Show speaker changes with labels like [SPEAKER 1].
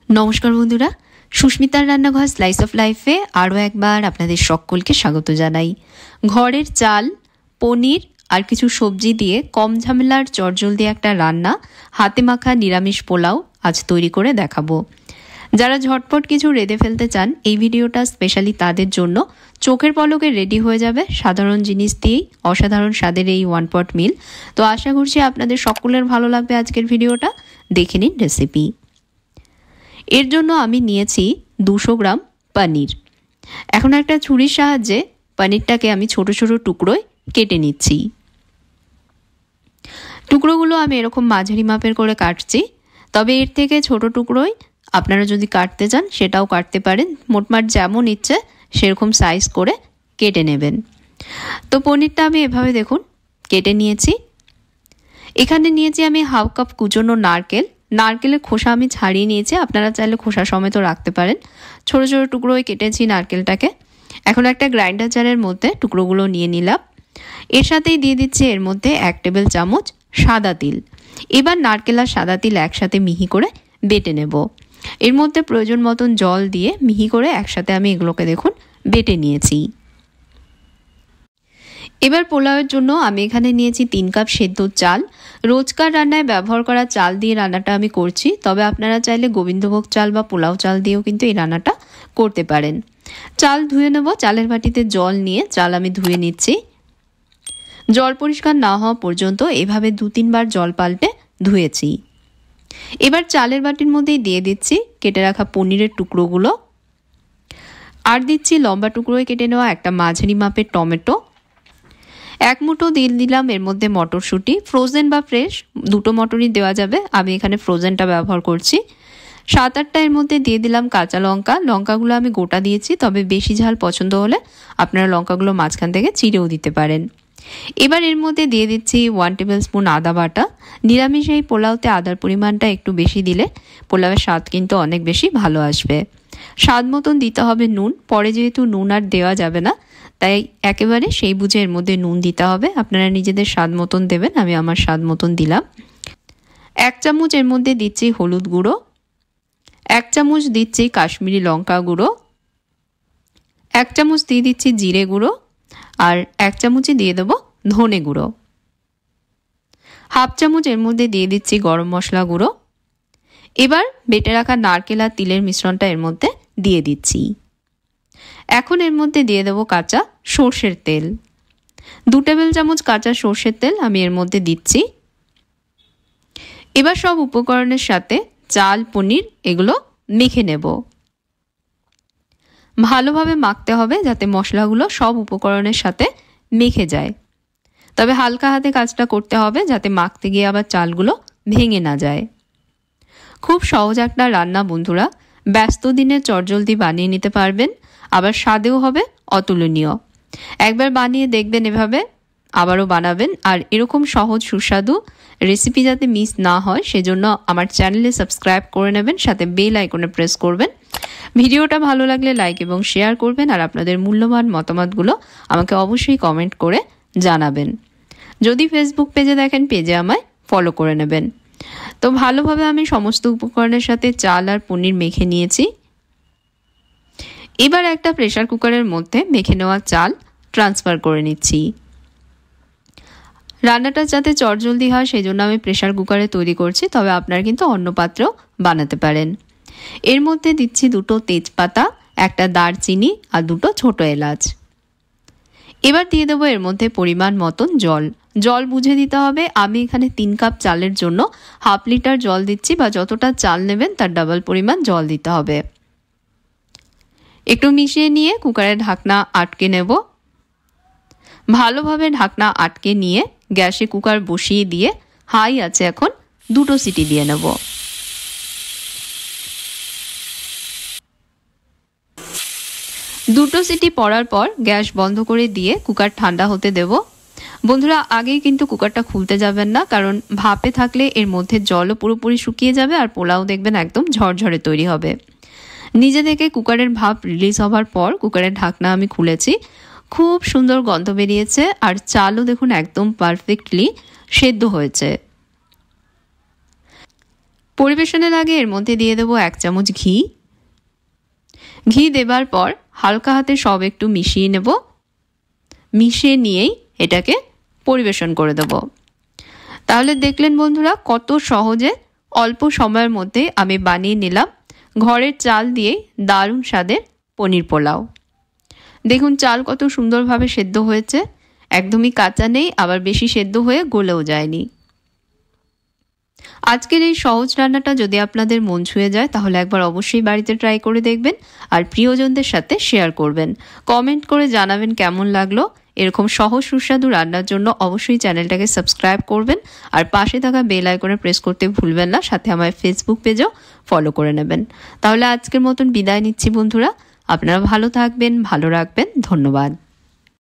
[SPEAKER 1] নমস্কার বন্ধুরা, সুস্মিতার রান্নাঘর স্লাইস অফ লাইফে আরও একবার আপনাদের সকলকে স্বাগত জানাই। ঘরের চাল, পনির আর কিছু সবজি দিয়ে কম ঝামেলার চটজলদি একটা রান্না, হাতে মাখা নিরামিষ পোলাও আজ তৈরি করে দেখাবো। যারা ঝটপট কিছু রেঁধে ফেলতে চান, এই ভিডিওটা স্পেশালি তাদের জন্য। চোখের পলকে রেডি হয়ে যাবে সাধারণ জিনিস দিয়েই অসাধারণ স্বাদের এই ওয়ান পট মিল। তো আশা করছি আপনাদের সকলের ভালো লাগবে আজকের ভিডিওটা। দেখে নিন রেসিপি। এর জন্য আমি নিয়েছি 200 গ্রাম পনির। এখন একটা ছুরির সাহায্যে পনিরটাকে আমি ছোট ছোট টুকরোয় কেটে নিচ্ছি। টুকরোগুলো আমি এরকম মাঝারি মাপের করে কাটছি, তবে এর থেকে ছোট টুকরোই আপনারা যদি কাটতে চান সেটাও কাটতে পারেন। মোটমাট যেমন ইচ্ছে সেরকম সাইজ করে কেটে নেবেন। তো পনিরটা আমি এভাবে দেখুন কেটে নিয়েছি। এখানে নিয়েছি আমি হাফ কাপ কুচনো নারকেলের খোসা আমি ছাড়িয়ে নিয়েছি, আপনারা চাইলে খোসা সমেত রাখতে পারেন। ছোট ছোট টুকরোয় কেটেছি নারকেলটাকে। এখন একটা গ্রাইন্ডার জারের মধ্যে টুকরোগুলো নিয়ে নিলাম। এর সাথেই দিয়ে দিচ্ছি এর মধ্যে 1 টেবিল চামচ সাদা তিল। এবার নারকেল আর সাদা তিল একসাথে মিহি করে বেটে নেব। এর মধ্যে প্রয়োজন মতন জল দিয়ে মিহি করে একসাথে আমি এগুলোকে দেখুন বেটে নিয়েছি। এবার পোলাওয়ের জন্য আমি এখানে নিয়েছি 3 কাপ সেদ্ধ চাল। রোজকার রান্নায় ব্যবহার করা চাল দিয়ে রান্নাটা আমি করছি, তবে আপনারা চাইলে গোবিন্দভোগ চাল বা পোলাও চাল দিয়েও কিন্তু এই রান্নাটা করতে পারেন। চাল ধুয়ে নেব। চালের বাটিতে জল নিয়ে চাল আমি ধুয়ে নিচ্ছি। জল পরিষ্কার না হওয়া পর্যন্ত এভাবে 2-3 বার জল পাল্টে ধুয়েছি। এবার চালের বাটির মধ্যেই দিয়ে দিচ্ছি কেটে রাখা পনিরের টুকরোগুলো, আর দিচ্ছি লম্বা টুকরোয় কেটে নেওয়া একটা মাঝারি মাপের টমেটো। 1 মুঠো দিয়ে দিলাম এর মধ্যে মটরশুঁটি, ফ্রোজেন বা ফ্রেশ দুটো মটরই দেওয়া যাবে, আমি এখানে ফ্রোজেনটা ব্যবহার করছি। 7-8টা এর মধ্যে দিয়ে দিলাম কাঁচা লঙ্কা। লঙ্কাগুলো আমি গোটা দিয়েছি, তবে বেশি ঝাল পছন্দ হলে আপনারা লঙ্কাগুলো মাঝখান থেকে চিড়েও দিতে পারেন। এবার এর মধ্যে দিয়ে দিচ্ছি 1 টেবিল স্পুন আদা বাটা। নিরামিষ এই পোলাওতে আদার পরিমাণটা একটু বেশি দিলে পোলাওয়ের স্বাদ কিন্তু অনেক বেশি ভালো আসবে। স্বাদ মতন দিতে হবে নুন। পরে যেহেতু নুন আর দেওয়া যাবে না, তাই একেবারে সেই বুঝে এর মধ্যে নুন দিতে হবে। আপনারা নিজেদের স্বাদ মতন দেবেন, আমি আমার স্বাদ মতন দিলাম। 1 চামচ এর মধ্যে দিচ্ছি হলুদ গুঁড়ো, 1 চামচ দিচ্ছি কাশ্মীরি লঙ্কা গুঁড়ো, 1 চামচ দিয়ে দিচ্ছি জিরে গুঁড়ো, আর 1 চামচই দিয়ে দেবো ধনে গুঁড়ো। হাফ চামচ এর মধ্যে দিয়ে দিচ্ছি গরম মশলা গুঁড়ো। এবার বেটে রাখা নারকেল আর তিলের মিশ্রণটা এর মধ্যে দিয়ে দিচ্ছি। এখন এর মধ্যে দিয়ে দেবো কাঁচা সর্ষের তেল। 2 টেবিল চামচ কাঁচা সর্ষের তেল আমি এর মধ্যে দিচ্ছি। এবার সব উপকরণের সাথে চাল, পনির এগুলো মেখে নেব। ভালোভাবে মাখতে হবে যাতে মশলাগুলো সব উপকরণের সাথে মেখে যায়, তবে হালকা হাতে কাজটা করতে হবে যাতে মাখতে গিয়ে আবার চালগুলো ভেঙে না যায়। খুব সহজ একটা রান্না বন্ধুরা, ব্যস্ত দিনে চটজলদি বানিয়ে নিতে পারবেন, আবার স্বাদেও হবে অতুলনীয়। একবার বানিয়ে দেখবেন এভাবে, আবারও বানাবেন। আর এরকম সহজ সুস্বাদু রেসিপি যাতে মিস না হয় সেজন্য আমার চ্যানেলে সাবস্ক্রাইব করে নেবেন, সাথে বেল আইকনে প্রেস করবেন। ভিডিওটা ভালো লাগলে লাইক এবং শেয়ার করবেন, আর আপনাদের মূল্যবান মতামতগুলো আমাকে অবশ্যই কমেন্ট করে জানাবেন। যদি ফেসবুক পেজে দেখেন, পেজে আমায় ফলো করে নেবেন। তো ভালোভাবে আমি সমস্ত উপকরণের সাথে চাল আর পনির মেখে নিয়েছি। এবার একটা প্রেসার কুকারের মধ্যে মেখে নেওয়া চাল ট্রান্সফার করে নিচ্ছি। রান্নাটা যাতে চটজলদি হয় সেই জন্য আমি প্রেসার কুকারে তৈরি করছি, তবে আপনারা কিন্তু অন্য পাত্রেও বানাতে পারেন। এর মধ্যে দিচ্ছি 2টো তেজপাতা, একটা দারচিনি আর 2টো ছোট এলাচ। এবার দিয়ে দেবো এর মধ্যে পরিমাণ মতন জল। জল বুঝে দিতে হবে। আমি এখানে 3 কাপ চালের জন্য হাফ লিটার জল দিচ্ছি, বা যতটা চাল নেবেন তার ডাবল পরিমাণ জল দিতে হবে। একটু মিশিয়ে নিয়ে কুকারের ঢাকনা আটকে নেব। ভালোভাবে ঢাকনা আটকে নিয়ে গ্যাসে কুকার বসিয়ে দিয়ে হাই আছে এখন 2টো সিটি দিয়ে নেব। দুটো সিটি পড়ার পর গ্যাস বন্ধ করে দিয়ে কুকার ঠান্ডা হতে দেব। বন্ধুরা, আগেই কিন্তু কুকারটা খুলতে যাবেন না, কারণ ভাপে থাকলে এর মধ্যে জলও পুরোপুরি শুকিয়ে যাবে আর পোলাও দেখবেন একদম ঝরঝরে তৈরি হবে। নিজে থেকে কুকারের ভাপ রিলিজ হওয়ার পর কুকারের ঢাকনা আমি খুলেছি। খুব সুন্দর গন্ধ বেরিয়েছে, আর চালও দেখুন একদম পারফেক্টলি সেদ্ধ হয়েছে। পরিবেশনের আগে এর মধ্যে দিয়ে দেবো 1 চামচ ঘি। ঘি দেবার পর হালকা হাতে সব একটু মিশিয়ে নেব। মিশিয়ে নিয়েই এটাকে পরিবেশন করে দেব। তাহলে দেখলেন বন্ধুরা কত সহজে অল্প সময়ের মধ্যে আমি বানিয়ে নিলাম ঘরের চাল দিয়ে দারুণ স্বাদের পনির পোলাও। দেখুন চাল কত সুন্দরভাবে সেদ্ধ হয়েছে, একদমই কাঁচা নেই, আবার বেশি সেদ্ধ হয়ে গলেও যায়নি। আজকের এই সহজ রান্নাটা যদি আপনাদের মন ছুঁয়ে যায় তাহলে একবার অবশ্যই বাড়িতে ট্রাই করে দেখবেন আর প্রিয়জনদের সাথে শেয়ার করবেন। কমেন্ট করে জানাবেন কেমন লাগলো। এরকম সহজ সুস্বাদু রান্নার জন্য অবশ্যই চ্যানেলটাকে সাবস্ক্রাইব করবেন আর পাশে থাকা বেল আইকনে প্রেস করতে ভুলবেন না। সাথে আমার ফেসবুক পেজও ফলো করে নেবেন। তাহলে আজকের মতন বিদায় নিচ্ছি বন্ধুরা। আপনারা ভালো থাকবেন, ভালো রাখবেন। ধন্যবাদ।